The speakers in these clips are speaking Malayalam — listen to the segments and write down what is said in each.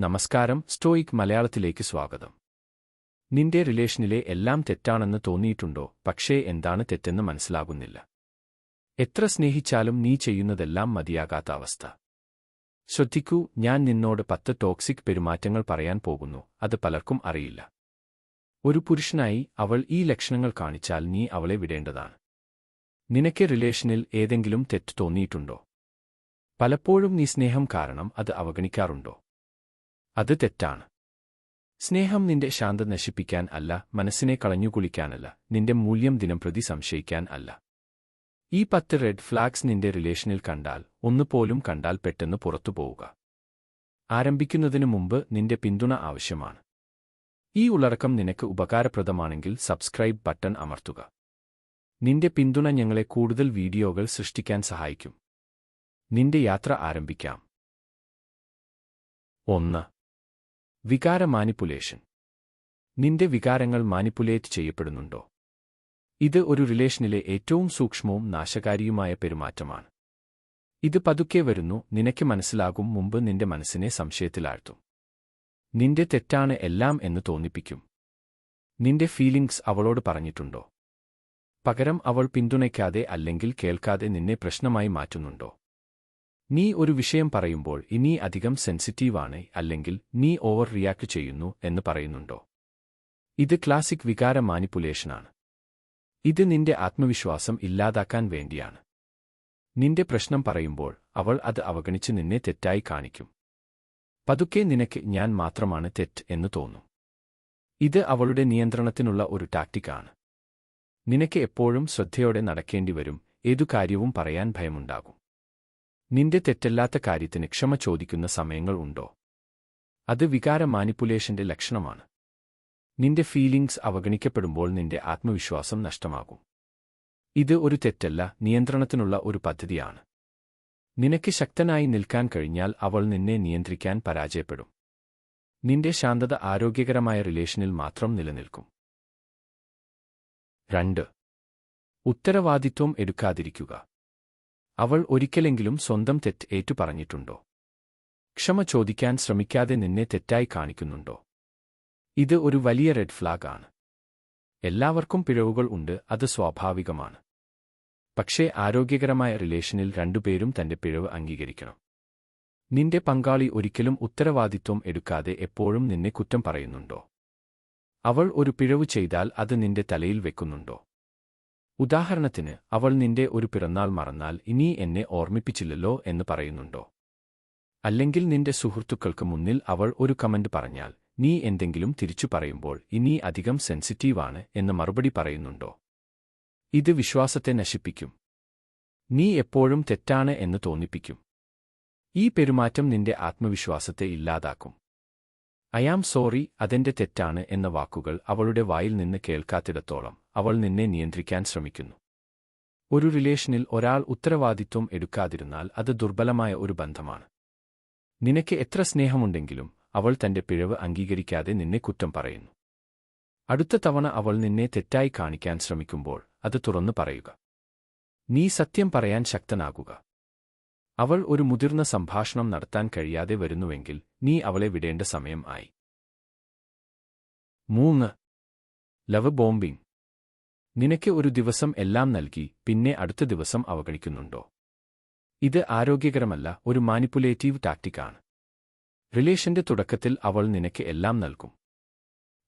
നമസ്കാരം, സ്റ്റോയിക് മലയാളത്തിലേക്ക് സ്വാഗതം. നിന്റെ റിലേഷനിലെ എല്ലാം തെറ്റാണെന്ന് തോന്നിയിട്ടുണ്ടോ? പക്ഷേ എന്താണ് തെറ്റെന്ന് മനസ്സിലാകുന്നില്ല. എത്ര സ്നേഹിച്ചാലും നീ ചെയ്യുന്നതെല്ലാം മതിയാകാത്ത അവസ്ഥ. ശ്രദ്ധിക്കൂ, ഞാൻ നിന്നോട് 10 ടോക്സിക് പെരുമാറ്റങ്ങൾ പറയാൻ പോകുന്നു. അത് പലർക്കും അറിയില്ല. ഒരു പുരുഷനായി അവൾ ഈ ലക്ഷണങ്ങൾ കാണിച്ചാൽ നീ അവളെ വിടേണ്ടതാണ്. നിനക്ക് റിലേഷനിൽ ഏതെങ്കിലും തെറ്റ് തോന്നിയിട്ടുണ്ടോ? പലപ്പോഴും നീ സ്നേഹം കാരണം അത് അവഗണിക്കാറുണ്ടോ? അത് തെറ്റാണ്. സ്നേഹം നിന്റെ ശാന്തത നശിപ്പിക്കാൻ അല്ല, മനസ്സിനെ കളഞ്ഞുകുളിക്കാനല്ല, നിന്റെ മൂല്യം ദിനംപ്രതി സംശയിക്കാൻ അല്ല. ഈ 10 റെഡ് ഫ്ലാഗ്സ് നിന്റെ റിലേഷനിൽ കണ്ടാൽ, ഒന്നുപോലും കണ്ടാൽ പെട്ടെന്ന് പുറത്തുപോവുക. ആരംഭിക്കുന്നതിനു മുമ്പ് നിന്റെ പിന്തുണ ആവശ്യമാണ്. ഈ ഉള്ളടക്കം നിനക്ക് ഉപകാരപ്രദമാണെങ്കിൽ സബ്സ്ക്രൈബ് ബട്ടൺ അമർത്തുക. നിന്റെ പിന്തുണ ഞങ്ങളെ കൂടുതൽ വീഡിയോകൾ സൃഷ്ടിക്കാൻ സഹായിക്കും. നിന്റെ യാത്ര ആരംഭിക്കാം. 1. വികാര മാനിപ്പുലേഷൻ. നിന്റെ വികാരങ്ങൾ മാനിപ്പുലേറ്റ് ചെയ്യപ്പെടുന്നുണ്ടോ? ഇത് ഒരു റിലേഷനിലെ ഏറ്റവും സൂക്ഷ്മവും നാശകാരിയുമായ പെരുമാറ്റമാണ്. ഇത് പതുക്കെ വരുന്നു, നിനക്ക് മനസ്സിലാകും മുമ്പ് നിന്റെ മനസ്സിനെ സംശയത്തിലാഴ്ത്തും. നിന്റെ തെറ്റാണ് എല്ലാം എന്ന് തോന്നിപ്പിക്കും. നിന്റെ ഫീലിംഗ്സ് അവളോട് പറഞ്ഞിട്ടുണ്ടോ? പകരം അവൾ പിന്തുണയ്ക്കാതെ അല്ലെങ്കിൽ കേൾക്കാതെ നിന്നെ പ്രശ്നമായി മാറ്റുന്നുണ്ടോ? നീ ഒരു വിഷയം പറയുമ്പോൾ നീ അധികം സെൻസിറ്റീവാണ് അല്ലെങ്കിൽ നീ ഓവർ റിയാക്ട് ചെയ്യുന്നു എന്ന് പറയുന്നുണ്ടോ? ഇത് ക്ലാസിക് വികാര മാനിപ്പുലേഷനാണ്. ഇത് നിന്റെ ആത്മവിശ്വാസം ഇല്ലാതാക്കാൻ വേണ്ടിയാണ്. നിന്റെ പ്രശ്നം പറയുമ്പോൾ അവൾ അത് അവഗണിച്ച് നിന്നെ തെറ്റായി കാണിക്കും. പതുക്കെ നിനക്ക് ഞാൻ മാത്രമാണ് തെറ്റ് എന്ന് തോന്നും. ഇത് അവളുടെ നിയന്ത്രണത്തിനുള്ള ഒരു ടാക്ടിക്കാണ്. നിനക്ക് എപ്പോഴും ശ്രദ്ധയോടെ നടക്കേണ്ടിവരും, ഏതു കാര്യവും പറയാൻ ഭയമുണ്ടാകും. നിന്റെ തെറ്റല്ലാത്ത കാര്യത്തിന് ക്ഷമ ചോദിക്കുന്ന സമയങ്ങൾ ഉണ്ടോ? അത് വികാര മാനിപ്പുലേഷന്റെ ലക്ഷണമാണ്. നിന്റെ ഫീലിംഗ്സ് അവഗണിക്കപ്പെടുമ്പോൾ നിന്റെ ആത്മവിശ്വാസം നഷ്ടമാകും. ഇത് ഒരു തെറ്റല്ല, നിയന്ത്രണത്തിനുള്ള ഒരു പദ്ധതിയാണ്. നിനക്ക് ശക്തനായി നിൽക്കാൻ കഴിഞ്ഞാൽ അവൾ നിന്നെ നിയന്ത്രിക്കാൻ പരാജയപ്പെടും. നിന്റെ ശാന്തത ആരോഗ്യകരമായ റിലേഷനിൽ മാത്രം നിലനിൽക്കും. 2. ഉത്തരവാദിത്വം എടുക്കാതിരിക്കുക. അവൾ ഒരിക്കലെങ്കിലും സ്വന്തം തെറ്റ് ഏറ്റുപറഞ്ഞിട്ടുണ്ടോ? ക്ഷമ ചോദിക്കാൻ ശ്രമിക്കാതെ നിന്നെ തെറ്റായി കാണിക്കുന്നുണ്ടോ? ഇത് ഒരു വലിയ റെഡ് ഫ്ലാഗ് ആണ്. എല്ലാവർക്കും പിഴവുകൾ ഉണ്ട്, അത് സ്വാഭാവികമാണ്. പക്ഷേ ആരോഗ്യകരമായ റിലേഷനിൽ രണ്ടുപേരും തന്റെ പിഴവ് അംഗീകരിക്കണം. നിന്റെ പങ്കാളി ഒരിക്കലും ഉത്തരവാദിത്വം എടുക്കാതെ എപ്പോഴും നിന്നെ കുറ്റം പറയുന്നുണ്ടോ? അവൾ ഒരു പിഴവ് ചെയ്താൽ അത് നിന്റെ തലയിൽ വെക്കുന്നുണ്ടോ? ഉദാഹരണത്തിന്, അവൾ നിന്റെ ഒരു പിറന്നാൾ മറന്നാൽ ഇനി എന്നെ ഓർമ്മിപ്പിച്ചില്ലല്ലോ എന്ന് പറയുന്നുണ്ടോ? അല്ലെങ്കിൽ നിന്റെ സുഹൃത്തുക്കൾക്ക് മുന്നിൽ അവൾ ഒരു കമന്റ് പറഞ്ഞാൽ നീ എന്തെങ്കിലും തിരിച്ചു പറയുമ്പോൾ ഇനി അധികം സെൻസിറ്റീവാണ് എന്ന് മറുപടി പറയുന്നുണ്ടോ? ഇത് വിശ്വാസത്തെ നശിപ്പിക്കും. നീ എപ്പോഴും തെറ്റാണ് എന്ന് തോന്നിപ്പിക്കും. ഈ പെരുമാറ്റം നിന്റെ ആത്മവിശ്വാസത്തെ ഇല്ലാതാക്കും. ഐ ആം സോറി, അതെന്റെ തെറ്റാണ് എന്ന വാക്കുകൾ അവളുടെ വായിൽ നിന്ന് കേൾക്കാത്തിടത്തോളം അവൾ നിന്നെ നിയന്ത്രിക്കാൻ ശ്രമിക്കുന്നു. ഒരു റിലേഷനിൽ ഒരാൾ ഉത്തരവാദിത്വം എടുക്കാതിരുന്നാൽ അത് ദുർബലമായ ഒരു ബന്ധമാണ്. നിനക്ക് എത്ര സ്നേഹമുണ്ടെങ്കിലും അവൾ തന്റെ പിഴവ് അംഗീകരിക്കാതെ നിന്നെ കുറ്റം പറയുന്നു. അടുത്ത തവണ അവൾ നിന്നെ തെറ്റായി കാണിക്കാൻ ശ്രമിക്കുമ്പോൾ അത് തുറന്നു പറയുക. നീ സത്യം പറയാൻ ശക്തനാകുക. അവൾ ഒരു മുതിർന്ന സംഭാഷണം നടത്താൻ കഴിയാതെ വരുന്നുവെങ്കിൽ നീ അവളെ വിടേണ്ട സമയം ആയി. 3. Love bombing. നിനക്ക് ഒരു ദിവസം എല്ലാം നൽകി പിന്നെ അടുത്ത ദിവസം അവഗണിക്കുന്നുണ്ടോ? ഇത് ആരോഗ്യകരമല്ല, ഒരു മാനിപ്പുലേറ്റീവ് ടാക്ടിക്കാണ്. റിലേഷന്റെ തുടക്കത്തിൽ അവൾ നിനക്ക് എല്ലാം നൽകും.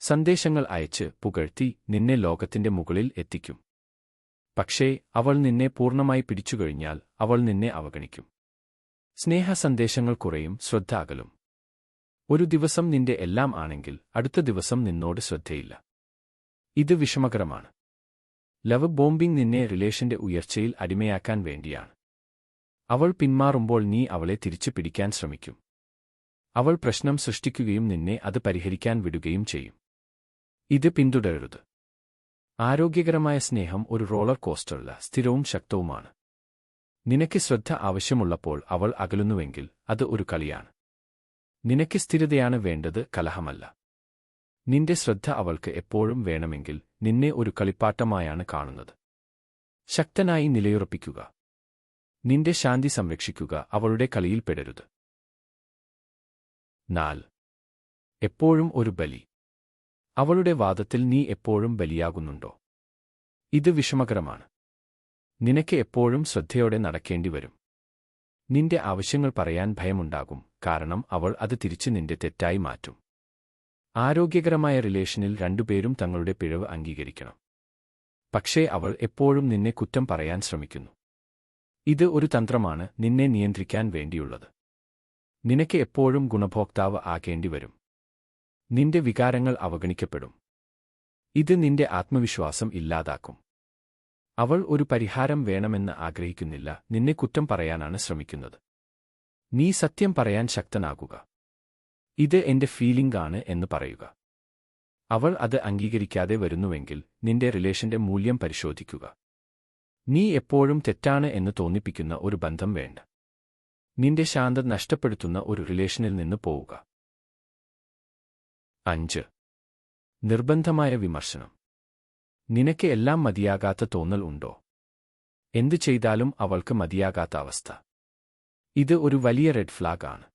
സന്ദേശങ്ങൾ അയച്ച് പുകഴ്ത്തി നിന്നെ ലോകത്തിന്റെ മുകളിൽ എത്തിക്കും. പക്ഷേ അവൾ നിന്നെ പൂർണ്ണമായി പിടിച്ചുകഴിഞ്ഞാൽ അവൾ നിന്നെ അവഗണിക്കും. സ്നേഹ സന്ദേശങ്ങൾ കുറയും, ശ്രദ്ധ അകലും. ഒരു ദിവസം നിന്റെ എല്ലാം ആണെങ്കിൽ അടുത്ത ദിവസം നിന്നോട് ശ്രദ്ധയില്ല. ഇത് വിഷമകരമാണ്. ലവ് ബോംബിംഗ് നിന്നെ റിലേഷന്റെ ഉയർച്ചയിൽ അടിമയാക്കാൻ വേണ്ടിയാണ്. അവൾ പിന്മാറുമ്പോൾ നീ അവളെ തിരിച്ചു പിടിക്കാൻ ശ്രമിക്കും. അവൾ പ്രശ്നം സൃഷ്ടിക്കുകയും നിന്നെ അത് പരിഹരിക്കാൻ വിടുകയും ചെയ്യും. ഇത് പിന്തുടരരുത്. ആരോഗ്യകരമായ സ്നേഹം ഒരു റോളർ കോസ്റ്ററല്ല, സ്ഥിരവും ശക്തവുമാണ്. നിനക്ക് ശ്രദ്ധ ആവശ്യമുള്ളപ്പോൾ അവൾ അകലുന്നുവെങ്കിൽ അത് ഒരു കളിയാണ്. നിനക്ക് സ്ഥിരതയാണ് വേണ്ടത്, കലഹമല്ല. നിന്റെ ശ്രദ്ധ അവൾക്ക് എപ്പോഴും വേണമെങ്കിൽ നിന്നെ ഒരു കളിപ്പാട്ടമായാണ് കാണുന്നത്. ശക്തനായി നിലയുറപ്പിക്കുക. നിന്റെ ശാന്തി സംരക്ഷിക്കുക, അവളുടെ കളിയിൽ പെടരുത്. 4. എപ്പോഴും ഒരു ബലി. അവളുടെ വാദത്തിൽ നീ എപ്പോഴും ബലിയാകുന്നുണ്ടോ? ഇത് വിഷമകരമാണ്. നിനക്ക് എപ്പോഴും ശ്രദ്ധയോടെ നടക്കേണ്ടി വരും. നിന്റെ ആവശ്യങ്ങൾ പറയാൻ ഭയമുണ്ടാകും, കാരണം അവൾ അത് തിരിച്ച് നിന്റെ തെറ്റായി മാറ്റും. ആരോഗ്യകരമായ റിലേഷനിൽ രണ്ടുപേരും തങ്ങളുടെ പിഴവ് അംഗീകരിക്കണം. പക്ഷേ അവൾ എപ്പോഴും നിന്നെ കുറ്റം പറയാൻ ശ്രമിക്കുന്നു. ഇത് ഒരു തന്ത്രമാണ്, നിന്നെ നിയന്ത്രിക്കാൻ വേണ്ടിയുള്ളത്. നിനക്ക് എപ്പോഴും ഗുണഭോക്താവ് ആകേണ്ടി വരും. നിന്റെ വികാരങ്ങൾ അവഗണിക്കപ്പെടും. ഇത് നിന്റെ ആത്മവിശ്വാസം ഇല്ലാതാക്കും. അവൾ ഒരു പരിഹാരം വേണമെന്ന് ആഗ്രഹിക്കുന്നില്ല, നിന്നെ കുറ്റം പറയാനാണ് ശ്രമിക്കുന്നത്. നീ സത്യം പറയാൻ ശക്തനാകുക. ഇത് എന്റെ ഫീലിംഗ് ആണ് എന്ന് പറയുക. അവൾ അത് അംഗീകരിക്കാതെ വരുന്നുവെങ്കിൽ നിന്റെ റിലേഷന്റെ മൂല്യം പരിശോധിക്കുക. നീ എപ്പോഴും തെറ്റാണ് എന്ന് തോന്നിപ്പിക്കുന്ന ഒരു ബന്ധം വേണ്ട. നിന്റെ ശാന്തത നഷ്ടപ്പെടുത്തുന്ന ഒരു റിലേഷനിൽ നിന്ന് പോവുക. 5. നിർബന്ധമായ വിമർശനം. നിനക്ക് എല്ലാം മതിയാകാത്ത തോന്നൽ ഉണ്ടോ? എന്തു ചെയ്താലും അവൾക്ക് മതിയാകാത്ത അവസ്ഥ. ഇത് ഒരു വലിയ റെഡ് ഫ്ലാഗ് ആണ്.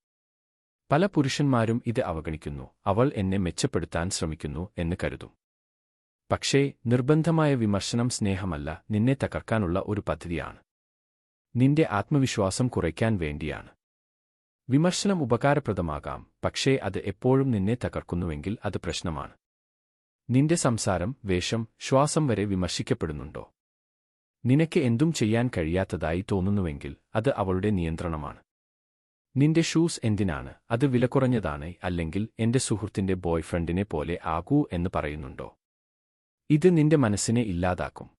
പല പുരുഷന്മാരും ഇത് അവഗണിക്കുന്നു. അവൾ എന്നെ മെച്ചപ്പെടുത്താൻ ശ്രമിക്കുന്നു എന്ന് കരുതും. പക്ഷേ നിർബന്ധമായ വിമർശനം സ്നേഹമല്ല, നിന്നെ തകർക്കാനുള്ള ഒരു പദ്ധതിയാണ്. നിന്റെ ആത്മവിശ്വാസം കുറയ്ക്കാൻ വേണ്ടിയാണ്. വിമർശനം ഉപകാരപ്രദമാകാം, പക്ഷേ അത് എപ്പോഴും നിന്നെ തകർക്കുന്നുവെങ്കിൽ അത് പ്രശ്നമാണ്. നിന്റെ സംസാരം, വേഷം, ശ്വാസം വരെ വിമർശിക്കപ്പെടുന്നുണ്ടോ? നിനക്ക് എന്തും ചെയ്യാൻ കഴിയാത്തതായി തോന്നുന്നുവെങ്കിൽ അത് അവളുടെ നിയന്ത്രണമാണ്. നിന്റെ ഷൂസ് എന്തിനാണ്, അത് വിലകുറഞ്ഞതാണ്, അല്ലെങ്കിൽ എന്റെ സുഹൃത്തിന്റെ ബോയ്ഫ്രണ്ടിനെ പോലെ ആകൂ എന്ന് പറയുന്നുണ്ടോ? ഇത് നിന്റെ മനസ്സിനെ ഇല്ലാതാക്കും.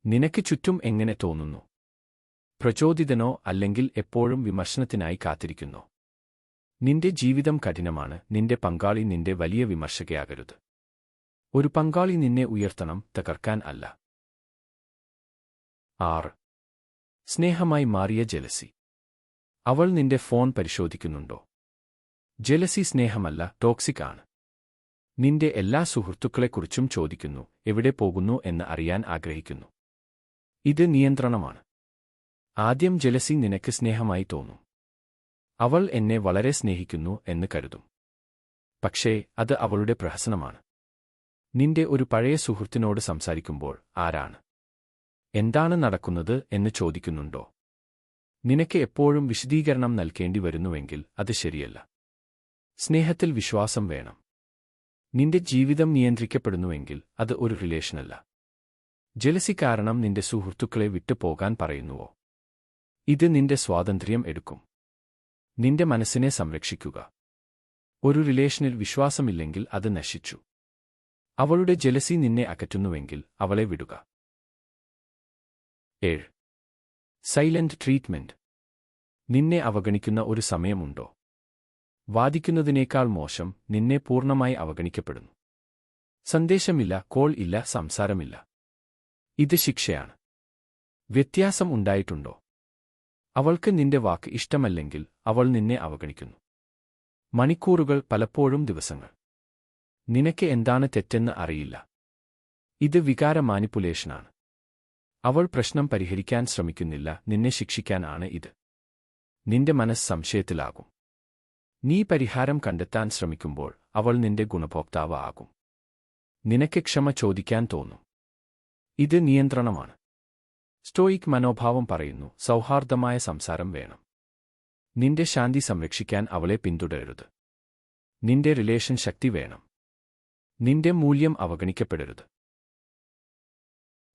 നിനക്ക് ചുറ്റും എങ്ങനെ തോന്നുന്നു? പ്രചോദിതനോ അല്ലെങ്കിൽ എപ്പോഴും വിമർശനത്തിനായി കാത്തിരിക്കുന്നോ? നിന്റെ ജീവിതം കഠിനമാണ്, നിന്റെ പങ്കാളി നിന്റെ വലിയ വിമർശകയാകരുത്. ഒരു പങ്കാളി നിന്നെ ഉയർത്തണം, തകർക്കാൻ അല്ല. 6. സ്നേഹമായി മാറിയ ജലസി. അവൾ നിന്റെ ഫോൺ പരിശോധിക്കുന്നുണ്ടോ? ജലസി സ്നേഹമല്ല, ടോക്സിക് ആണ്. നിന്റെ എല്ലാ സുഹൃത്തുക്കളെക്കുറിച്ചും ചോദിക്കുന്നു, എവിടെ പോകുന്നു എന്ന് അറിയാൻ ആഗ്രഹിക്കുന്നു. ഇത് നിയന്ത്രണമാണ്. ആദ്യം ജലസി നിനക്ക് സ്നേഹമായി തോന്നും. അവൾ എന്നെ വളരെ സ്നേഹിക്കുന്നു എന്ന് കരുതും. പക്ഷേ അത് അവളുടെ പ്രഹസനമാണ്. നിന്റെ ഒരു പഴയ സുഹൃത്തിനോട് സംസാരിക്കുമ്പോൾ ആരാണ്, എന്താണ് നടക്കുന്നത് എന്ന് ചോദിക്കുന്നുണ്ടോ? നിനക്ക് എപ്പോഴും വിശദീകരണം നൽകേണ്ടി വരുന്നുവെങ്കിൽ അത് ശരിയല്ല. സ്നേഹത്തിൽ വിശ്വാസം വേണം. നിന്റെ ജീവിതം നിയന്ത്രിക്കപ്പെടുന്നുവെങ്കിൽ അത് ഒരു റിലേഷനല്ല. ജലസി കാരണം നിന്റെ സുഹൃത്തുക്കളെ വിട്ടുപോകാൻ പറയുന്നുവോ? ഇത് നിന്റെ സ്വാതന്ത്ര്യം എടുക്കും. നിന്റെ മനസ്സിനെ സംരക്ഷിക്കുക. ഒരു റിലേഷനിൽ വിശ്വാസമില്ലെങ്കിൽ അത് നശിച്ചു. അവളുടെ ജലസി നിന്നെ അകറ്റുന്നുവെങ്കിൽ അവളെ വിടുക. 7. Silent treatment. നിന്നെ അവഗണിക്കുന്ന ഒരു സമയമുണ്ടോ? വാദിക്കുന്നതിനേക്കാൾ മോശം, നിന്നെ പൂർണ്ണമായി അവഗണിക്കപ്പെടുന്നു. സന്ദേശമില്ല, കോൾ ഇല്ല, സംസാരമില്ല. ഇത് ശിക്ഷയാണ്. വ്യത്യാസം ഉണ്ടായിട്ടുണ്ടോ? അവൾക്ക് നിന്റെ വാക്ക് ഇഷ്ടമല്ലെങ്കിൽ അവൾ നിന്നെ അവഗണിക്കുന്നു. മണിക്കൂറുകൾ, പലപ്പോഴും ദിവസങ്ങൾ. നിനക്ക് എന്താണ് തെറ്റെന്ന് അറിയില്ല. ഇത് വികാര മാനിപ്പുലേഷനാണ്. അവൾ പ്രശ്നം പരിഹരിക്കാൻ ശ്രമിക്കുന്നില്ല, നിന്നെ ശിക്ഷിക്കാൻ ആണ് ഇത്. നിന്റെ മനസ്സ് സംശയത്തിലാകും. നീ പരിഹാരം കണ്ടെത്താൻ ശ്രമിക്കുമ്പോൾ അവൾ നിന്റെ ഗുണഭോക്താവ് ആകും. നിനക്ക് ക്ഷമ ചോദിക്കാൻ തോന്നും. ഇത് നിയന്ത്രണമാണ്. സ്റ്റോയിക് മനോഭാവം പറയുന്നു, സൗഹാർദ്ദമായ സംസാരം വേണം. നിന്റെ ശാന്തി സംരക്ഷിക്കാൻ അവളെ പിന്തുടരരുത്. നിന്റെ റിലേഷൻ ശക്തി വേണം. നിന്റെ മൂല്യം അവഗണിക്കപ്പെടരുത്.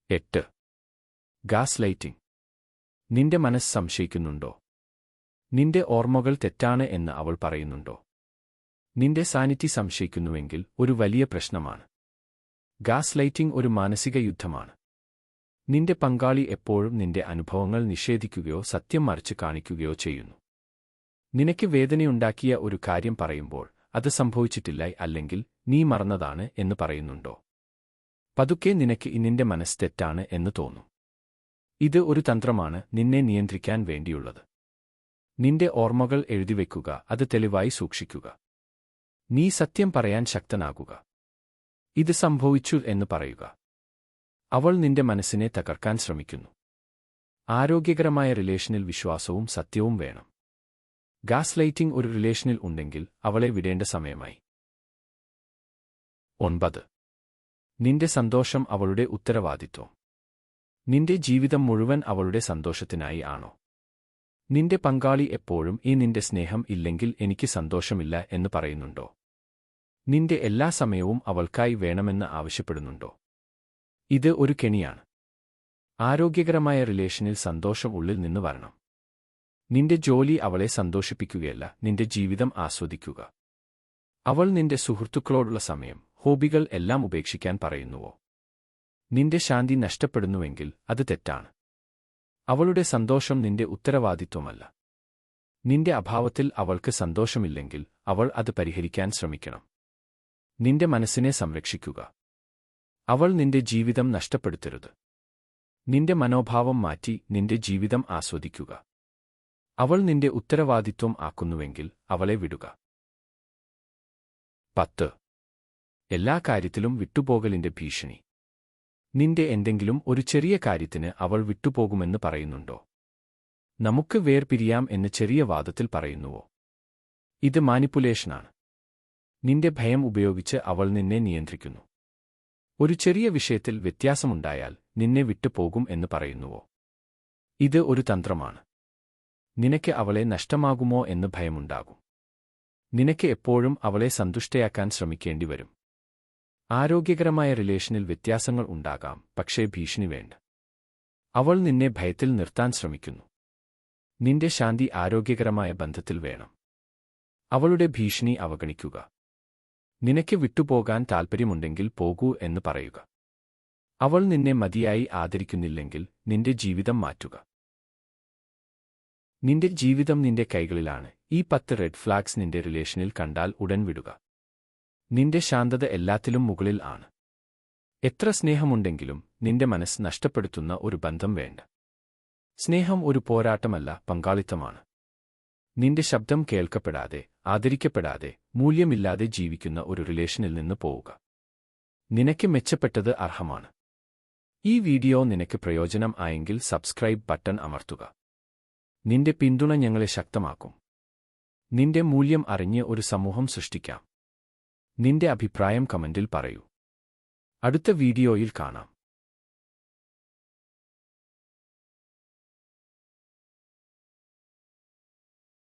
8. Gauss lighting. നിന്റെ മനസ്സ് സംശയിക്കുന്നുണ്ടോ? നിന്റെ ഓർമ്മകൾ തെറ്റാണ് എന്ന് അവൾ പറയുന്നുണ്ടോ? നിന്റെ സാനിറ്റി സംശയിക്കുന്നുവെങ്കിൽ ഒരു വലിയ പ്രശ്നമാണ്. ഗാസ് ലൈറ്റിംഗ് ഒരു മാനസിക യുദ്ധമാണ്. നിന്റെ പങ്കാളി എപ്പോഴും നിന്റെ അനുഭവങ്ങൾ നിഷേധിക്കുകയോ സത്യം മറിച്ച് കാണിക്കുകയോ ചെയ്യുന്നു. നിനക്ക് വേദനയുണ്ടാക്കിയ ഒരു കാര്യം പറയുമ്പോൾ അത് സംഭവിച്ചിട്ടില്ല, അല്ലെങ്കിൽ നീ മറന്നതാണ് എന്ന് പറയുന്നുണ്ടോ? പതുക്കെ നിനക്ക് നിന്റെ മനസ്സ് തെറ്റാണ് എന്ന് തോന്നും. ഇത് ഒരു തന്ത്രമാണ്, നിന്നെ നിയന്ത്രിക്കാൻ വേണ്ടിയുള്ളത്. നിന്റെ ഓർമ്മകൾ എഴുതിവെക്കുക, അത് തെളിവായി സൂക്ഷിക്കുക. നീ സത്യം പറയാൻ ശക്തനാകുക. ഇത് സംഭവിച്ചു എന്ന് പറയുക. അവൾ നിന്റെ മനസ്സിനെ തകർക്കാൻ ശ്രമിക്കുന്നു. ആരോഗ്യകരമായ റിലേഷനിൽ വിശ്വാസവും സത്യവും വേണം. ഗാസ് ലൈറ്റിംഗ് ഒരു റിലേഷനിൽ ഉണ്ടെങ്കിൽ അവളെ വിടേണ്ട സമയമായി. 9. നിന്റെ സന്തോഷം അവളുടെ ഉത്തരവാദിത്വം. നിന്റെ ജീവിതം മുഴുവൻ അവളുടെ സന്തോഷത്തിനായി ആണോ? നിന്റെ പങ്കാളി എപ്പോഴും നിന്റെ സ്നേഹം ഇല്ലെങ്കിൽ എനിക്ക് സന്തോഷമില്ല എന്ന് പറയുന്നുണ്ടോ? നിന്റെ എല്ലാ സമയവും അവൾക്കായി വേണമെന്ന് ആവശ്യപ്പെടുന്നുണ്ടോ? ഇത് ഒരു കെണിയാണ്. ആരോഗ്യകരമായ റിലേഷനിൽ സന്തോഷം ഉള്ളിൽ നിന്ന് വരണം. നിന്റെ ജോലി അവളെ സന്തോഷിപ്പിക്കുകയല്ല, നിന്റെ ജീവിതം ആസ്വദിക്കുക. അവൾ നിന്റെ സുഹൃത്തുക്കളോടുള്ള സമയം, ഹോബികൾ എല്ലാം ഉപേക്ഷിക്കാൻ പറയുന്നുവോ? നിന്റെ ശാന്തി നഷ്ടപ്പെടുന്നുവെങ്കിൽ അത് തെറ്റാണ്. അവളുടെ സന്തോഷം നിന്റെ ഉത്തരവാദിത്വമല്ല. നിന്റെ അഭാവത്തിൽ അവൾക്ക് സന്തോഷമില്ലെങ്കിൽ അവൾ അത് പരിഹരിക്കാൻ ശ്രമിക്കണം. നിന്റെ മനസ്സിനെ സംരക്ഷിക്കുക. അവൾ നിന്റെ ജീവിതം നഷ്ടപ്പെടുത്തരുത്. നിന്റെ മനോഭാവം മാറ്റി നിന്റെ ജീവിതം ആസ്വദിക്കുക. അവൾ നിന്റെ ഉത്തരവാദിത്വം ആക്കുന്നുവെങ്കിൽ അവളെ വിടുക. 10. എല്ലാ കാര്യത്തിലും വിട്ടുപോകലിന്റെ ഭീഷണി. നിന്റെ എന്തെങ്കിലും ഒരു ചെറിയ കാര്യത്തിന് അവൾ വിട്ടുപോകുമെന്ന് പറയുന്നുണ്ടോ? നമുക്ക് വേർപിരിയാം എന്ന് ചെറിയ വാദത്തിൽ പറയുന്നുവോ? ഇത് മാനിപ്പുലേഷനാണ്. നിന്റെ ഭയം ഉപയോഗിച്ച് അവൾ നിന്നെ നിയന്ത്രിക്കുന്നു. ഒരു ചെറിയ വിഷയത്തിൽ വ്യത്യാസമുണ്ടായാൽ നിന്നെ വിട്ടുപോകും എന്ന് പറയുന്നുവോ? ഇത് ഒരു തന്ത്രമാണ്. നിനക്ക് അവളെ നഷ്ടമാകുമോ എന്ന് ഭയമുണ്ടാകും. നിനക്ക് എപ്പോഴും അവളെ സന്തുഷ്ടയാക്കാൻ ശ്രമിക്കേണ്ടി വരും. ആരോഗ്യകരമായ റിലേഷനിൽ വ്യത്യാസങ്ങൾ ഉണ്ടാകാം, പക്ഷേ ഭീഷണി വേണ്ട. അവൾ നിന്നെ ഭയത്തിൽ നിർത്താൻ ശ്രമിക്കുന്നു. നിന്റെ ശാന്തി ആരോഗ്യകരമായ ബന്ധത്തിൽ വേണം. അവളുടെ ഭീഷണി അവഗണിക്കുക. നിനക്ക് വിട്ടുപോകാൻ താൽപ്പര്യമുണ്ടെങ്കിൽ പോകൂ എന്ന് പറയുക. അവൾ നിന്നെ മതിയായി ആദരിക്കുന്നില്ലെങ്കിൽ നിന്റെ ജീവിതം മാറ്റുക. നിന്റെ ജീവിതം നിന്റെ കൈകളിലാണ്. ഈ 10 റെഡ് ഫ്ലാഗ്സ് നിന്റെ റിലേഷനിൽ കണ്ടാൽ ഉടൻ വിടുക. നിന്റെ ശാന്തത എല്ലാത്തിലും മുകളിൽ ആണ്. എത്ര സ്നേഹമുണ്ടെങ്കിലും നിന്റെ മനസ്സ് നഷ്ടപ്പെടുത്തുന്ന ഒരു ബന്ധം വേണ്ട. സ്നേഹം ഒരു പോരാട്ടമല്ല, പങ്കാളിത്തമാണ്. നിന്റെ ശബ്ദം കേൾക്കപ്പെടാതെ, ആദരിക്കപ്പെടാതെ, മൂല്യമില്ലാതെ ജീവിക്കുന്ന ഒരു റിലേഷനിൽ നിന്ന് പോവുക. നിനക്ക് മെച്ചപ്പെട്ടത് അർഹമാണ്. ഈ വീഡിയോ നിനക്ക് പ്രയോജനം ആയെങ്കിൽ സബ്സ്ക്രൈബ് ബട്ടൺ അമർത്തുക. നിന്റെ പിന്തുണ ഞങ്ങളെ ശക്തമാക്കും. നിന്റെ മൂല്യം അറിഞ്ഞ് ഒരു സമൂഹം സൃഷ്ടിക്കാം. നിന്റെ അഭിപ്രായം കമന്റിൽ പറയൂ. അടുത്ത വീഡിയോയിൽ കാണാം.